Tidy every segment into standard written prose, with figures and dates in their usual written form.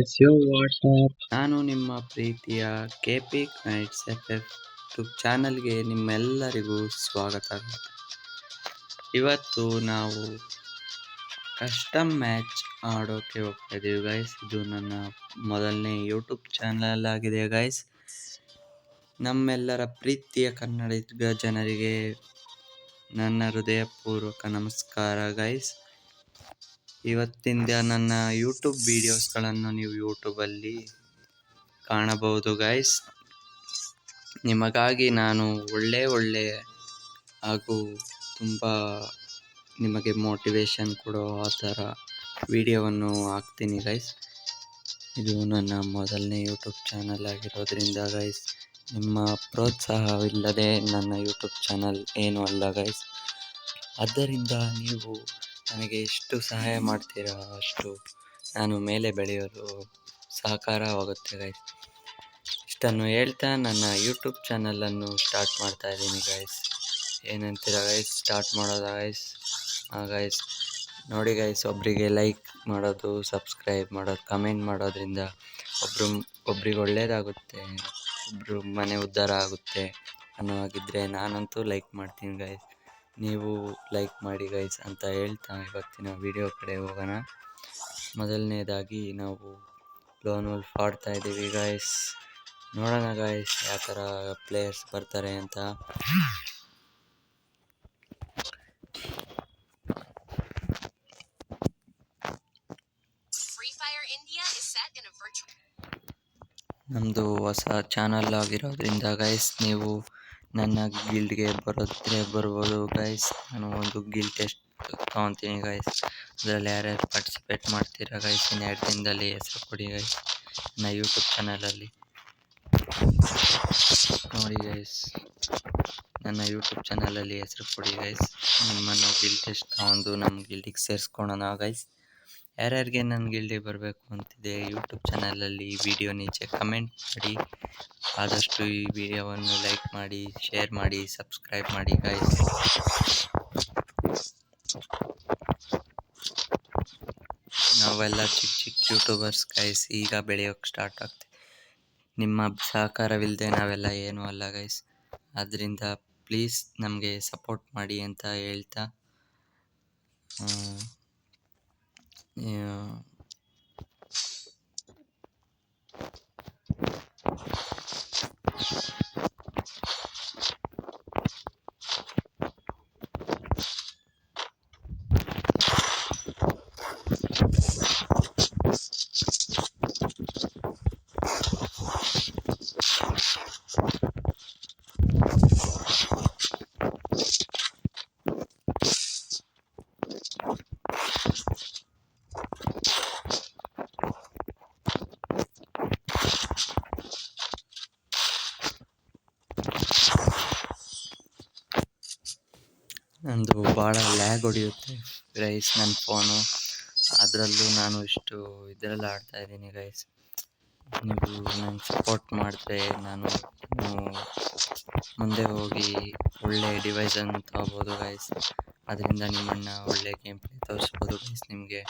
It's your WhatsApp. ನಾನು ನಿಮ್ಮ ಪ್ರೀತಿಯ KP ನೈಟ್ಸ್ FF ಯೂಟ್ಯೂಬ್ ಚಾನಲ್ಗೆ ನಿಮ್ಮೆಲ್ಲರಿಗೂ ಸ್ವಾಗತ. ಇವತ್ತು ನಾವು ಕಸ್ಟಮ್ ಮ್ಯಾಚ್ ಆಡೋಕೆ ಹೋಗ್ತಾ ಇದ್ದೀವಿ ಗೈಸ್. ಇದು ನನ್ನ ಮೊದಲನೇ ಯೂಟ್ಯೂಬ್ ಚಾನಲ್ ಆಗಿದೆ ಗೈಸ್. ನಮ್ಮೆಲ್ಲರ ಪ್ರೀತಿಯ ಕನ್ನಡಿಗ ಜನರಿಗೆ ನನ್ನ ಹೃದಯಪೂರ್ವಕ ನಮಸ್ಕಾರ ಗೈಸ್. ಇವತ್ತಿಂದ ನನ್ನ ಯೂಟ್ಯೂಬ್ ವಿಡಿಯೋಸ್ಗಳನ್ನು ನೀವು ಯೂಟ್ಯೂಬಲ್ಲಿ ಕಾಣಬಹುದು ಗೈಸ್. ನಿಮಗಾಗಿ ನಾನು ಒಳ್ಳೆ ಹಾಗೂ ತುಂಬ ನಿಮಗೆ ಮೋಟಿವೇಶನ್ ಕೊಡೋ ಆ ಥರ ವಿಡಿಯೋವನ್ನು ಹಾಕ್ತೀನಿ ಗೈಸ್. ಇದು ನನ್ನ ಮೊದಲನೇ ಯೂಟ್ಯೂಬ್ ಚಾನಲ್ ಆಗಿರೋದ್ರಿಂದ ಗೈಸ್, ನಿಮ್ಮ ಪ್ರೋತ್ಸಾಹವಿಲ್ಲದೆ ನನ್ನ ಯೂಟ್ಯೂಬ್ ಚಾನಲ್ ಏನೂ ಅಲ್ಲ ಗೈಸ್. ಆದ್ದರಿಂದ ನೀವು ನನಗೆ ಎಷ್ಟು ಸಹಾಯ ಮಾಡ್ತೀರಾ ಅಷ್ಟು ನಾನು ಮೇಲೆ ಬೆಳೆಯಲು ಸಹಕಾರವಾಗುತ್ತೆ ಗೈಸ್. ಇಷ್ಟನ್ನು ಹೇಳ್ತಾ ನನ್ನ ಯೂಟ್ಯೂಬ್ ಚಾನಲನ್ನು ಸ್ಟಾರ್ಟ್ ಮಾಡ್ತಾ ಇದ್ದೀನಿ ಗೈಸ್. ಏನಂತೀರ ಗೈಸ್? ಸ್ಟಾರ್ಟ್ ಮಾಡೋದಾ ಗೈಸ್? ಗೈಸ್ ನೋಡಿ ಗೈಸ್, ಒಬ್ಬರಿಗೆ ಲೈಕ್ ಮಾಡೋದು, ಸಬ್ಸ್ಕ್ರೈಬ್ ಮಾಡೋದು, ಕಮೆಂಟ್ ಮಾಡೋದ್ರಿಂದ ಒಬ್ರಿಗೆ ಒಳ್ಳೇದಾಗುತ್ತೆ, ಒಬ್ಬರು ಮನೆ ಉದ್ಧಾರ ಆಗುತ್ತೆ ಅನ್ನೋವಾಗಿದ್ದರೆ ನಾನಂತೂ ಲೈಕ್ ಮಾಡ್ತೀನಿ ಗೈಸ್. ನೀವು ಲೈಕ್ ಮಾಡಿ ಗೈಸ್ ಅಂತ ಹೇಳ್ತಾ ಇವತ್ತಿನ ವಿಡಿಯೋ ಕಡೆ ಹೋಗೋಣ. ಮೊದಲನೇದಾಗಿ ನಾವು ಲೋನ್ ವೋಲ್ಫ್ ಆಡ್ತಾ ಇದ್ದೀವಿ ಗೈಸ್. ನೋಡೋಣ ಗೈಸ್ ಯಾವ ಥರ ಪ್ಲೇಯರ್ಸ್ ಬರ್ತಾರೆ ಅಂತ. ನಮ್ಮದು ಹೊಸ ಚಾನಲ್ ಆಗಿರೋದ್ರಿಂದ ಗೈಸ್, ನೀವು ನನ್ನ ಗಿಲ್ಡ್ಗೆ ಬರ್ಬೋದು ಗೈಸ್. ನಾನು ಒಂದು ಗಿಲ್ಡ್ ಟೆಸ್ಟ್ ತೊಗೊತೀನಿ ಗೈಸ್. ಅದರಲ್ಲಿ ಯಾರ್ಯಾರು ಪಾರ್ಟಿಸಿಪೇಟ್ ಮಾಡ್ತೀರಾ ಗೈಸ್, ಇನ್ನು 2 ದಿನದಲ್ಲಿ ಹೆಸರು ಕೊಡಿ ಗೈಸ್ ನನ್ನ ಯೂಟ್ಯೂಬ್ ಚಾನಲಲ್ಲಿ. ನೋಡಿ ಗೈಸ್, ನನ್ನ ಯೂಟ್ಯೂಬ್ ಚಾನಲಲ್ಲಿ ಹೆಸರು ಕೊಡಿ ಗೈಸ್. ನಿಮ್ಮನ್ನು ಗಿಲ್ಡ್ ಟೆಸ್ಟ್ ತಗೊಂಡು ನಮ್ಮ ಗಿಲ್ಡಿಗೆ ಸೇರಿಸ್ಕೊಳ್ಳೋಣ ಗೈಸ್. ಯಾರ್ಯಾರಿಗೆ ನನ್ನ ಗಿಲ್ಡಿಗೆ ಬರಬೇಕು ಅಂತಿದೆ ಯೂಟ್ಯೂಬ್ ಚಾನಲಲ್ಲಿ ವಿಡಿಯೋ ನೀಚೆ ಕಮೆಂಟ್ ಮಾಡಿ. ಆದಷ್ಟು ಈ ವಿಡಿಯೋವನ್ನು ಲೈಕ್ ಮಾಡಿ, ಶೇರ್ ಮಾಡಿ, ಸಬ್ಸ್ಕ್ರೈಬ್ ಮಾಡಿ ಗೈಸ್. ನಾವೆಲ್ಲ ಚಿಕ್ಕ ಯೂಟ್ಯೂಬರ್ಸ್ ಗೈಸ್, ಈಗ ಬೆಳೆಯೋಕ್ಕೆ ಸ್ಟಾರ್ಟ್ ಆಗ್ತೀವಿ. ನಿಮ್ಮ ಸಹಕಾರವಿಲ್ಲದೆ ನಾವೆಲ್ಲ ಏನೂ ಅಲ್ಲ ಗೈಸ್. ಆದ್ದರಿಂದ ಪ್ಲೀಸ್ ನಮಗೆ ಸಪೋರ್ಟ್ ಮಾಡಿ ಅಂತ ಹೇಳ್ತಾ, ನಂದು ಭಾಳ ಲ್ಯಾಗ್ ಹೊಡೆಯುತ್ತೆ ಗೈಸ್ ನನ್ನ ಫೋನು. ಅದರಲ್ಲೂ ನಾನು ಇಷ್ಟು ಇದರಲ್ಲಿ ಆಡ್ತಾಯಿದ್ದೀನಿ ಗೈಸ್. ನೀವು ನಂಗೆ ಸಪೋರ್ಟ್ ಮಾಡಿದ್ರೆ ನಾನು ಮುಂದೆ ಹೋಗಿ ಒಳ್ಳೆ ಡಿವೈಸನ್ನು ತಗೋಬೋದು ಗೈಸ್. ಅದರಿಂದ ನಿಮ್ಮನ್ನು ಒಳ್ಳೆ ಗೇಮ್ ಪ್ಲೇ ತೋರಿಸ್ಬೋದು ಗೈಸ್ ನಿಮಗೆ.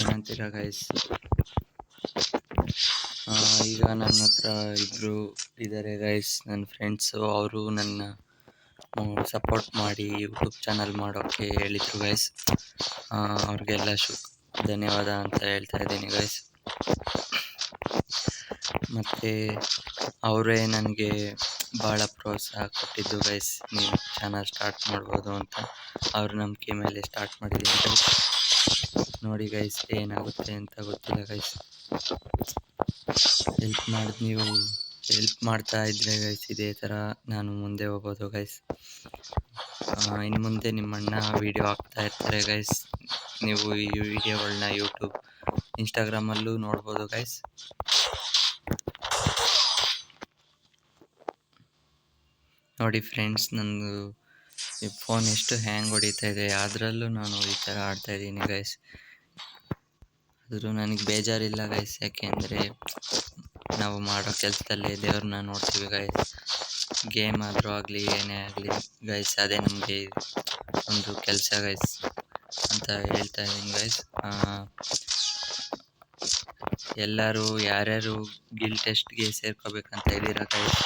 ಏನಂತೀರಾ ಗೈಸ್? ಈಗ ನನ್ನ ಹತ್ರ ಇಬ್ಬರು ಇದ್ದಾರೆ ಗೈಸ್, ನನ್ನ ಫ್ರೆಂಡ್ಸು. ಅವರು ನನ್ನ ಸಪೋರ್ಟ್ ಮಾಡಿ ಯೂಟ್ಯೂಬ್ ಚಾನಲ್ ಮಾಡೋಕ್ಕೆ ಹೇಳಿದರು ಗೈಸ್. ಅವ್ರಿಗೆಲ್ಲ ಧನ್ಯವಾದ ಅಂತ ಹೇಳ್ತಾ ಇದ್ದೀನಿ ಗೈಸ್. ಮತ್ತು ಅವರೇ ನನಗೆ ಭಾಳ ಪ್ರೋತ್ಸಾಹ ಕೊಟ್ಟಿದ್ದು ಗೈಸ್, ನೀವು ಚಾನಲ್ ಸ್ಟಾರ್ಟ್ ಮಾಡ್ಬೋದು ಅಂತ. ಅವ್ರ ನಂಬಿಕೆ ಮೇಲೆ ಸ್ಟಾರ್ಟ್ ಮಾಡಿದ್ದೀನಿ ಗೈಸ್. ನೋಡಿ ಗೈಸ್ ಏನಾಗುತ್ತೆ ಅಂತ ಗೊತ್ತಿಲ್ಲ ಗೈಸ್. ನೀವು ಹೆಲ್ಪ್ ಮಾಡ್ತಾ ಇದ್ರೆ ಗೈಸ್ ಇದೇ ಥರ ನಾನು ಮುಂದೆ ಹೋಗೋದು ಗೈಸ್. ಇನ್ನು ಮುಂದೆ ನಿಮ್ಮಣ್ಣ ವಿಡಿಯೋ ಹಾಕ್ತಾ ಇರ್ತಾರೆ ಗೈಸ್. ನೀವು ಈ ವಿಡಿಯೋಗಳನ್ನ ಯೂಟ್ಯೂಬ್, ಇನ್ಸ್ಟಾಗ್ರಾಮಲ್ಲೂ ನೋಡ್ಬೋದು ಗೈಸ್. ನೋಡಿ ಫ್ರೆಂಡ್ಸ್, ನಂದು ಈ ಫೋನ್ ಎಷ್ಟು ಹ್ಯಾಂಗ್ ಹೊಡಿತಾ ಇದೆ, ಅದರಲ್ಲೂ ನಾನು ಈ ಥರ ಆಡ್ತಾಯಿದ್ದೀನಿ ಗೈಸ್. ಆದರೂ ನನಗೆ ಬೇಜಾರಿಲ್ಲ ಗೈಸ್, ಯಾಕೆಂದರೆ ನಾವು ಮಾಡೋ ಕೆಲಸದಲ್ಲಿ ದೇವ್ರನ್ನ ನೋಡ್ತೀವಿ ಗೈಸ್. ಗೇಮ್ ಆದರೂ ಆಗಲಿ ಏನೇ ಆಗಲಿ ಗೈಸ್, ಅದೇ ನಮಗೆ ಒಂದು ಕೆಲಸ ಗೈಸ್ ಅಂತ ಹೇಳ್ತಾ ಇದ್ದೀನಿ ಗೈಸ್. ಎಲ್ಲರೂ ಯಾರ್ಯಾರು ಗಿಲ್ ಟೆಸ್ಟ್ಗೆ ಸೇರ್ಕೋಬೇಕಂತ ಇದ್ದೀರಾ ಗೈಸ್,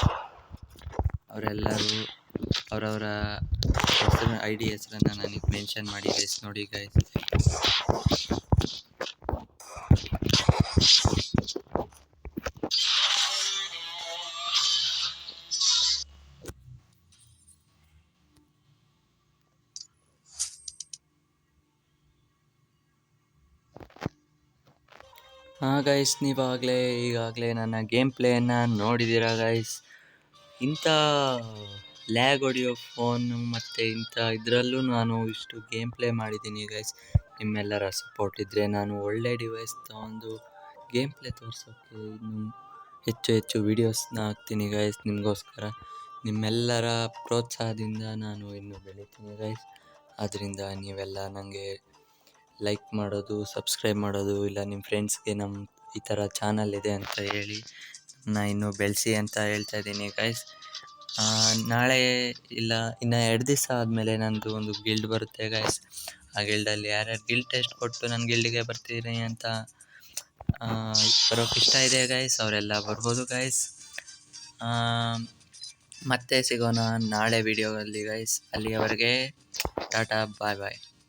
ಅವರೆಲ್ಲರೂ ಅವರವರ ಹೆಸರನ್ನು ನನಗೆ ಮೆನ್ಷನ್ ಮಾಡಿ ಗೈಸ್. ನೋಡಿ ಗೈಸ್, ಗೈಸ್, ಈಗಾಗಲೇ ನನ್ನ ಗೇಮ್ ಪ್ಲೇಯನ್ನು ನೋಡಿದ್ದೀರಾ ಗೈಸ್. ಇಂಥ ಲ್ಯಾಗ್ ಹೊಡೆಯೋ ಫೋನು ಮತ್ತು ಇಂಥ ಇದರಲ್ಲೂ ನಾನು ಇಷ್ಟು ಗೇಮ್ ಪ್ಲೇ ಮಾಡಿದ್ದೀನಿ ಗೈಸ್. ನಿಮ್ಮೆಲ್ಲರ ಸಪೋರ್ಟ್ ಇದ್ದರೆ ನಾನು ಒಳ್ಳೆ ಡಿವೈಸ್ ತೊಗೊಂಡು ಗೇಮ್ ಪ್ಲೇ ತೋರಿಸೋಕ್ಕೆ ಇನ್ನೂ ಹೆಚ್ಚು ಹೆಚ್ಚು ವೀಡಿಯೋಸ್ನ ಹಾಕ್ತೀನಿ ಗೈಸ್ ನಿಮಗೋಸ್ಕರ. ನಿಮ್ಮೆಲ್ಲರ ಪ್ರೋತ್ಸಾಹದಿಂದ ನಾನು ಇನ್ನೂ ಬೆಳಿತೀನಿ ಗೈಸ್. ಆದ್ದರಿಂದ ನೀವೆಲ್ಲ ನನಗೆ ಲೈಕ್ ಮಾಡೋದು, ಸಬ್ಸ್ಕ್ರೈಬ್ ಮಾಡೋದು, ಇಲ್ಲ ನಿಮ್ಮ ಫ್ರೆಂಡ್ಸ್ಗೆ ನಮ್ಮ ಈ ಥರ ಚಾನಲ್ ಇದೆ ಅಂತ ಹೇಳಿ ನಾನು ಇನ್ನೂ ಬೆಳೆಸಿ ಅಂತ ಹೇಳ್ತಾ ಇದ್ದೀನಿ ಗೈಸ್. ನಾಳೆ ಇಲ್ಲ ಇನ್ನು 2 ದಿವಸ ಆದಮೇಲೆ ನನ್ನದು ಒಂದು ಗಿಲ್ಡ್ ಬರುತ್ತೆ ಗೈಸ್. ಆ ಗಿಲ್ಡಲ್ಲಿ ಯಾರ್ಯಾರು ಗಿಲ್ಡ್ ಟೆಸ್ಟ್ ಕೊಟ್ಟು ನನ್ನ ಗಿಲ್ಡಿಗೆ ಬರ್ತೀರಿ ಅಂತ ಬರೋಕ್ಕೆ ಇಷ್ಟ ಇದೆ ಗೈಸ್, ಅವರೆಲ್ಲ ಬರ್ಬೋದು ಗೈಸ್. ಮತ್ತೆ ಸಿಗೋಣ ನಾಳೆ ವಿಡಿಯೋದಲ್ಲಿ ಗೈಸ್. ಅಲ್ಲಿಯವರೆಗೆ ಟಾಟಾ, ಬಾಯ್ ಬಾಯ್.